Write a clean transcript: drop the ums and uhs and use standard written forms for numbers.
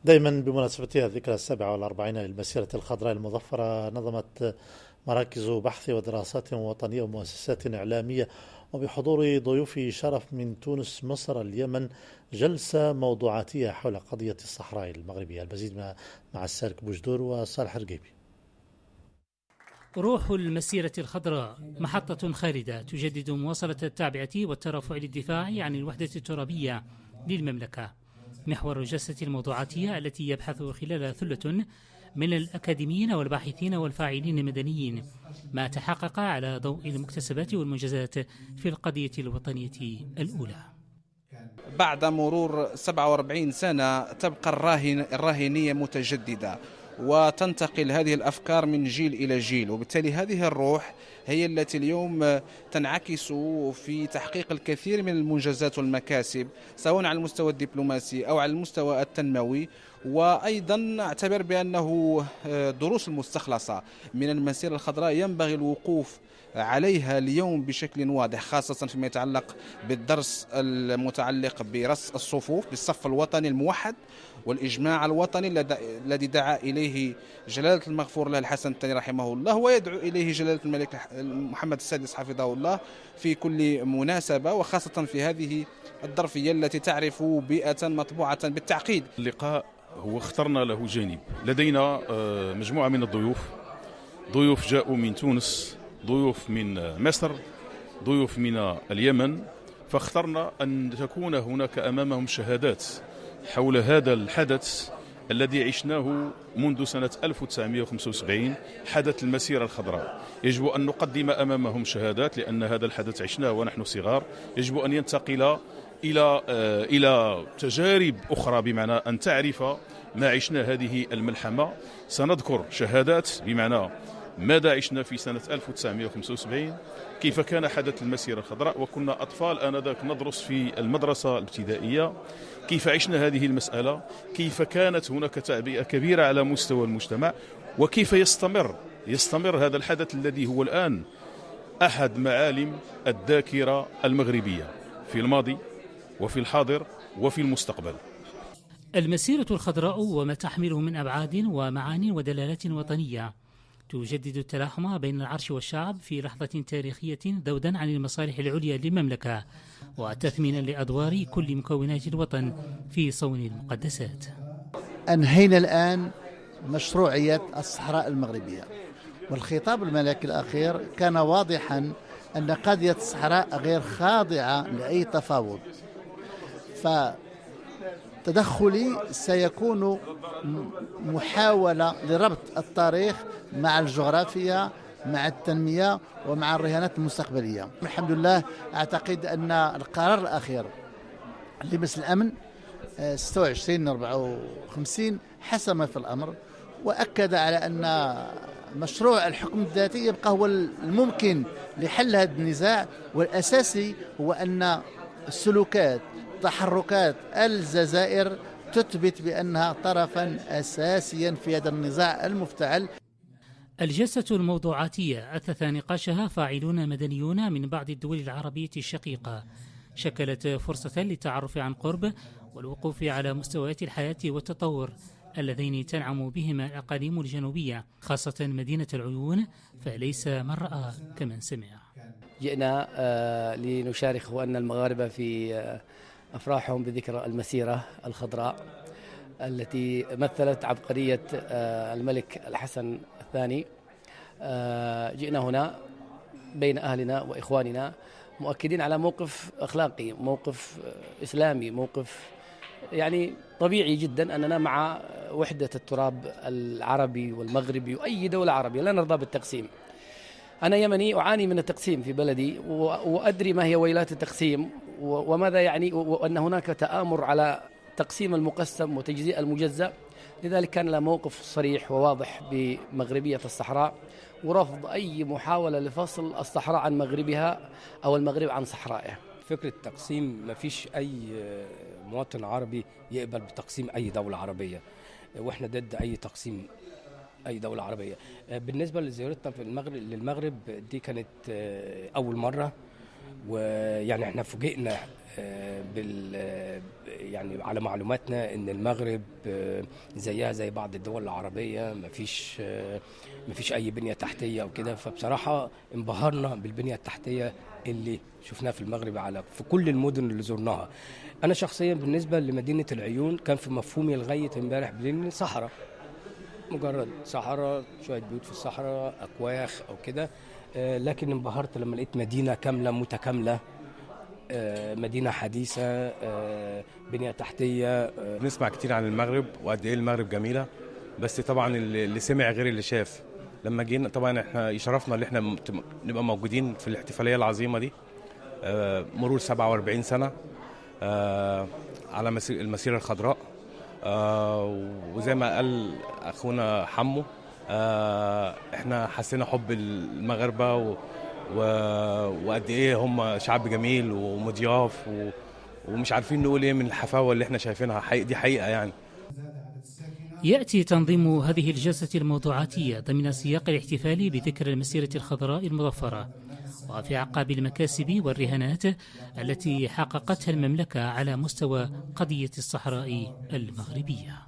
دائما بمناسبة الذكرى 47 للمسيرة الخضراء المظفرة نظمت مراكز بحث ودراسات وطنية ومؤسسات إعلامية وبحضور ضيوف شرف من تونس مصر اليمن جلسة موضوعاتية حول قضية الصحراء المغربية. المزيد مع السالك بوجدور وصالح الرقيبي. روح المسيرة الخضراء محطة خالدة تجدد مواصلة التعبئة والترفع للدفاع عن الوحدة الترابية للمملكة. محور الجلسة الموضوعاتية التي يبحث خلال ثلة من الأكاديميين والباحثين والفاعلين المدنيين ما تحقق على ضوء المكتسبات والمنجزات في القضية الوطنية الأولى. بعد مرور 47 سنة تبقى الراهنية متجددة وتنتقل هذه الأفكار من جيل إلى جيل، وبالتالي هذه الروح هي التي اليوم تنعكس في تحقيق الكثير من المنجزات والمكاسب سواء على المستوى الدبلوماسي أو على المستوى التنموي. وأيضا أعتبر بأنه دروس المستخلصة من المسيرة الخضراء ينبغي الوقوف عليها اليوم بشكل واضح، خاصة فيما يتعلق بالدرس المتعلق برص الصفوف بالصف الوطني الموحد والإجماع الوطني الذي دعا إليه جلالة المغفور له الحسن الثاني رحمه الله، ويدعو إليه جلالة الملك محمد السادس حفظه الله في كل مناسبة، وخاصة في هذه الظرفية التي تعرف بيئة مطبوعة بالتعقيد. اللقاء هو اخترنا له جانب، لدينا مجموعة من ضيوف جاءوا من تونس، ضيوف من مصر، ضيوف من اليمن، فاخترنا أن تكون هناك أمامهم شهادات حول هذا الحدث الذي عشناه منذ سنة 1975، حدث المسيرة الخضراء. يجب أن نقدم أمامهم شهادات لأن هذا الحدث عشناه ونحن صغار، يجب أن ينتقل إلى تجارب أخرى، بمعنى أن تعرف ما عشنا هذه الملحمة. سنذكر شهادات بمعنى ماذا عشنا في سنة 1975، كيف كان حدث المسيرة الخضراء وكنا أطفال آنذاك ندرس في المدرسة الابتدائية، كيف عشنا هذه المسألة، كيف كانت هناك تعبئة كبيرة على مستوى المجتمع، وكيف يستمر هذا الحدث الذي هو الآن أحد معالم الذاكرة المغربية في الماضي وفي الحاضر وفي المستقبل. المسيرة الخضراء وما تحمله من أبعاد ومعاني ودلالات وطنية تجدد التلاحم بين العرش والشعب في لحظة تاريخية ذودا عن المصالح العليا للمملكة وتثمينا لأدوار كل مكونات الوطن في صون المقدسات. أنهينا الآن مشروعية الصحراء المغربية، والخطاب الملكي الأخير كان واضحا أن قضية الصحراء غير خاضعة لأي تفاوض، فتدخلي سيكون محاولة لربط التاريخ مع الجغرافيا مع التنمية ومع الرهانات المستقبلية. الحمد لله أعتقد أن القرار الأخير لمجلس الأمن 26/54 حسم في الأمر وأكد على أن مشروع الحكم الذاتي يبقى هو الممكن لحل هذا النزاع، والأساسي هو أن السلوكات تحركات الجزائر تثبت بأنها طرفا أساسيا في هذا النزاع المفتعل. الجلسة الموضوعاتية أثث نقاشها فاعلون مدنيون من بعض الدول العربية الشقيقة، شكلت فرصة للتعرف عن قرب والوقوف على مستويات الحياة والتطور اللذين تنعم بهما الأقاليم الجنوبية، خاصة مدينة العيون، فليس من رأى كمن سمع. جئنا لنشارك أخواننا المغاربة في أفراحهم بذكرى المسيرة الخضراء التي مثلت عبقرية الملك الحسن الثاني. جئنا هنا بين أهلنا وإخواننا مؤكدين على موقف أخلاقي، موقف إسلامي، موقف يعني طبيعي جدا أننا مع وحدة التراب العربي والمغربي وأي دولة عربية، لا نرضى بالتقسيم. أنا يمني أعاني من التقسيم في بلدي وأدري ما هي ويلات التقسيم وماذا يعني، وأن هناك تآمر على تقسيم المقسم وتجزيء المجزأ. لذلك كان له موقف صريح وواضح بمغربية الصحراء ورفض أي محاولة لفصل الصحراء عن مغربها أو المغرب عن صحرائه. فكرة التقسيم ما فيش أي مواطن عربي يقبل بتقسيم أي دولة عربية، وإحنا ضد أي تقسيم أي دولة عربية. بالنسبة لزيارتنا في للمغرب دي كانت أول مرة، ويعني إحنا فوجئنا يعني على معلوماتنا ان المغرب زيها زي بعض الدول العربيه ما فيش اي بنيه تحتيه او كده. فبصراحه انبهرنا بالبنيه التحتيه اللي شفناها في المغرب في كل المدن اللي زرناها. انا شخصيا بالنسبه لمدينه العيون كان في مفهومي لغايه امبارح بلين صحراء، مجرد صحراء، شويه بيوت في الصحراء، اكواخ او كده. لكن انبهرت لما لقيت مدينه كامله متكامله، مدينة حديثة، بنية تحتية. بنسمع كتير عن المغرب وقد ايه المغرب جميلة، بس طبعا اللي سمع غير اللي شاف. لما جينا طبعا احنا يشرفنا ان احنا نبقى موجودين في الاحتفالية العظيمة دي، مرور 47 سنة على المسيرة الخضراء. وزي ما قال اخونا حمو، احنا حسينا حب المغاربة وقد ايه هم شعب جميل ومضياف ومش عارفين نقول ايه من الحفاوه اللي احنا شايفينها. دي حقيقه يعني. يأتي تنظيم هذه الجلسة الموضوعاتية ضمن سياق الاحتفال بذكرى المسيرة الخضراء المظفرة، وفي أعقاب المكاسب والرهانات التي حققتها المملكة على مستوى قضية الصحراء المغربية.